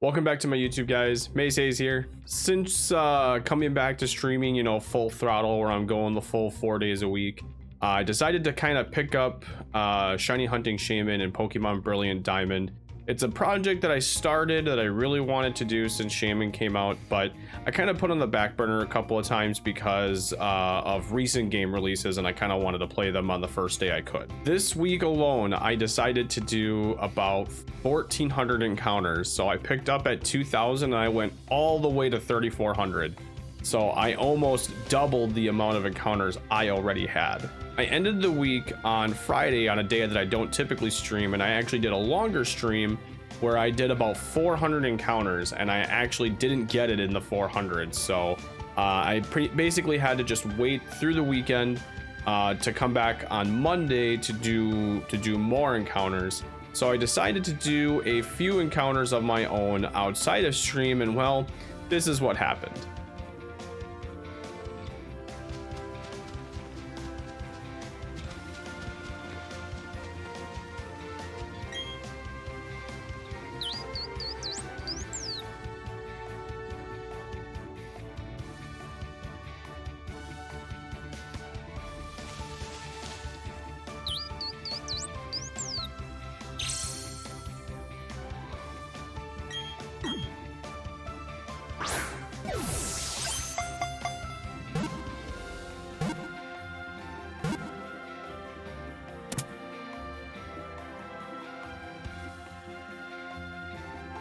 Welcome back to my YouTube, guys. Maysays here. Since coming back to streaming, full throttle, where I'm going the full 4 days a week, I decided to kind of pick up Shiny Hunting Shaymin and Pokemon Brilliant Diamond. It's a project that I started that I really wanted to do since Shaymin came out, but I kind of put on the back burner a couple of times because of recent game releases, and I kind of wanted to play them on the first day I could. This week alone, I decided to do about 1,400 encounters. So I picked up at 2,000 and I went all the way to 3,400. So I almost doubled the amount of encounters I already had. I ended the week on Friday on a day that I don't typically stream, and I actually did a longer stream where I did about 400 encounters, and I actually didn't get it in the 400. So I basically had to just wait through the weekend to come back on Monday to do more encounters. So I decided to do a few encounters of my own outside of stream, and well, this is what happened.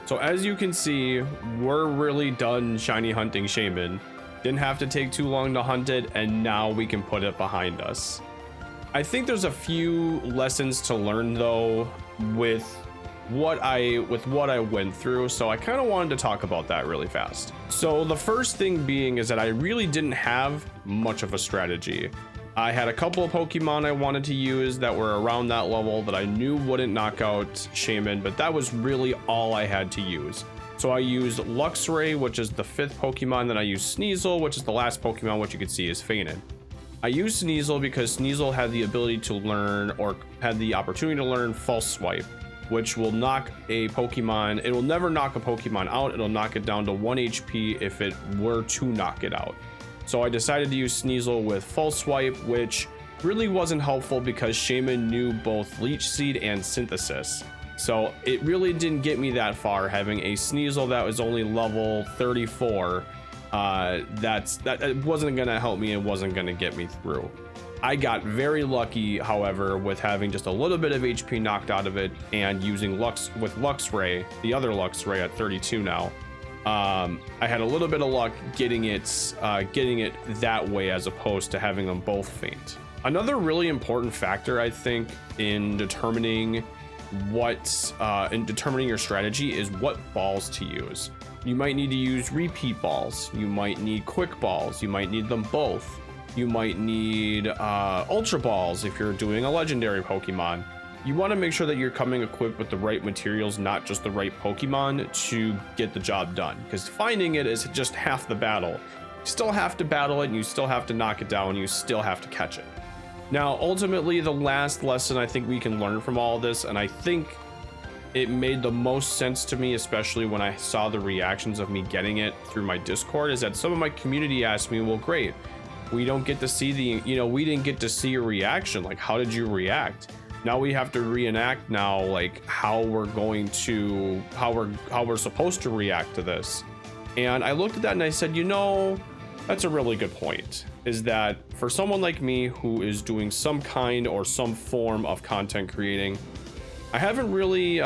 So as you can see, we're really done shiny hunting Shaymin. Didn't have to take too long to hunt it, and now we can put it behind us. I think there's a few lessons to learn though with what I went through, so I kind of wanted to talk about that really fast. So the first thing being is that I really didn't have much of a strategy. I had a couple of Pokemon I wanted to use that were around that level that I knew wouldn't knock out Shaymin, but that was really all I had to use. So I used Luxray, which is the 5th Pokemon, then I used Sneasel, which is the last Pokemon, which you can see is fainted. I used Sneasel because Sneasel had the ability to learn, or had the opportunity to learn, False Swipe, which will knock a Pokemon. It will never knock a Pokemon out. It'll knock it down to 1 HP if it were to knock it out. So I decided to use Sneasel with False Swipe, which really wasn't helpful because Shaymin knew both Leech Seed and Synthesis. So it really didn't get me that far having a Sneasel that was only level 34. That wasn't gonna help me and wasn't gonna get me through. I got very lucky, however, with having just a little bit of HP knocked out of it and using Luxray, the other Luxray at 32 now. I had a little bit of luck getting it that way as opposed to having them both faint. Another really important factor, I think, in determining your strategy is what balls to use. You might need to use repeat balls. You might need quick balls. You might need them both. You might need ultra balls if you're doing a legendary Pokemon. You want to make sure that you're coming equipped with the right materials, not just the right Pokemon, to get the job done, because finding it is just half the battle. You still have to battle it, and you still have to knock it down, and you still have to catch it. Now, ultimately, the last lesson I think we can learn from all of this, and I think it made the most sense to me, especially when I saw the reactions of me getting it through my Discord, is that some of my community asked me, well, great, we don't get to see we didn't get to see your reaction. Like, how did you react? Now we have to reenact now, like how we're supposed to react to this. And I looked at that and I said, that's a really good point, is that for someone like me who is doing some kind or some form of content creating, I haven't really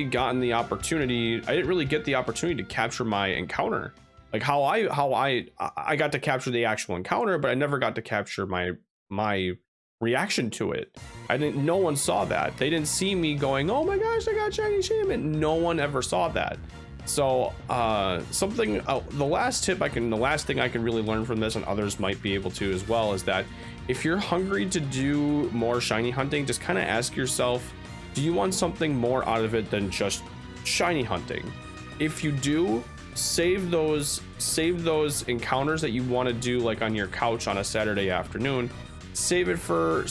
gotten the opportunity. I didn't really get the opportunity to capture my encounter. Like how I got to capture the actual encounter, but I never got to capture my reaction to it. No one saw that. They didn't see me going, oh my gosh, I got shiny Shaymin. No one ever saw that. So the last thing I can really learn from this, and others might be able to as well, is that if you're hungry to do more shiny hunting, just kind of ask yourself, do you want something more out of it than just shiny hunting? If you do, save those encounters that you want to do, like on your couch on a Saturday afternoon. Save it for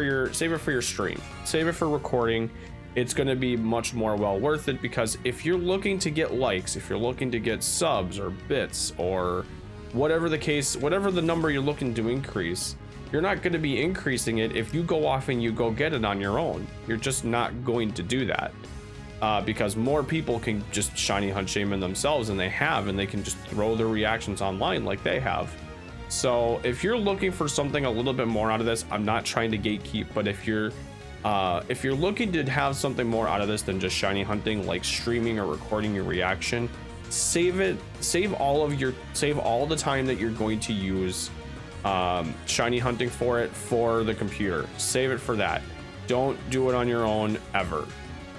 your stream. Save it for recording. it's going to be much more well worth it, because if you're looking to get likes, if you're looking to get subs or bits or whatever the case, whatever the number you're looking to increase, you're not going to be increasing it if you go off and you go get it on your own. You're just not going to do that, because more people can just shiny hunt Shaymin themselves, and they have, and they can just throw their reactions online like they have. So if you're looking for something a little bit more out of this, I'm not trying to gatekeep, but if you're looking to have something more out of this than just shiny hunting, like streaming or recording your reaction, save all the time that you're going to use shiny hunting for the computer. Save it for that. Don't do it on your own ever.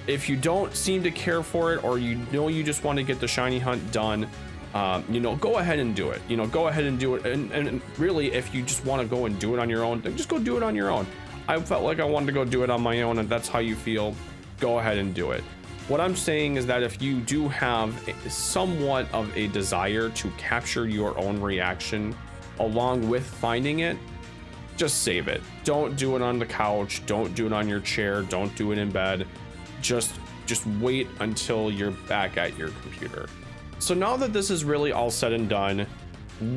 If you don't seem to care for it, or you just want to get the shiny hunt done, go ahead and do it. Go ahead and do it. And really, if you just want to go and do it on your own, then just go do it on your own. I felt like I wanted to go do it on my own, and that's how you feel. Go ahead and do it. What I'm saying is that if you do have somewhat of a desire to capture your own reaction along with finding it, just save it. Don't do it on the couch. Don't do it on your chair. Don't do it in bed. Just wait until you're back at your computer. So now that this is really all said and done,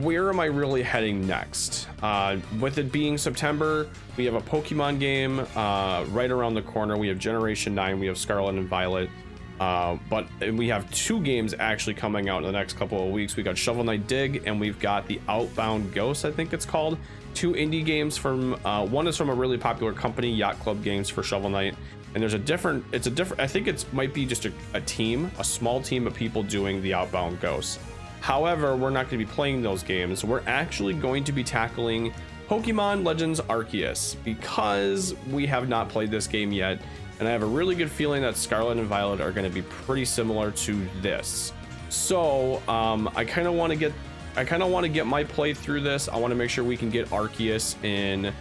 where am I really heading next? With it being September, we have a Pokemon game right around the corner. We have Generation 9, we have Scarlet and Violet, but we have 2 games actually coming out in the next couple of weeks. We got Shovel Knight Dig, and we've got the Outbound Ghost, I think it's called. 2 indie games from one is from a really popular company, Yacht Club Games, for Shovel Knight, and there's a different I think it might be just a small team of people doing the Outbound Ghost. However, we're not going to be playing those games. We're actually going to be tackling Pokemon Legends Arceus, because we have not played this game yet, and I have a really good feeling that Scarlet and Violet are going to be pretty similar to this. So I kind of want to get my play through this. I want to make sure we can get Arceus in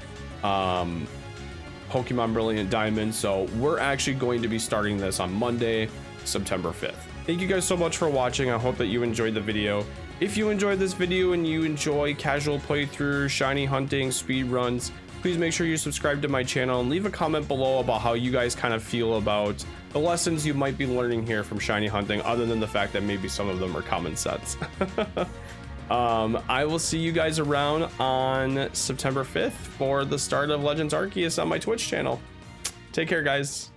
Pokemon Brilliant Diamond. So we're actually going to be starting this on Monday, September 5th. Thank you guys so much for watching. I hope that you enjoyed the video. If you enjoyed this video and you enjoy casual playthrough, shiny hunting, speed runs, please make sure you subscribe to my channel and leave a comment below about how you guys kind of feel about the lessons you might be learning here from shiny hunting, other than the fact that maybe some of them are common sense. I will see you guys around on September 5th for the start of Legends Arceus on my Twitch channel. Take care, guys.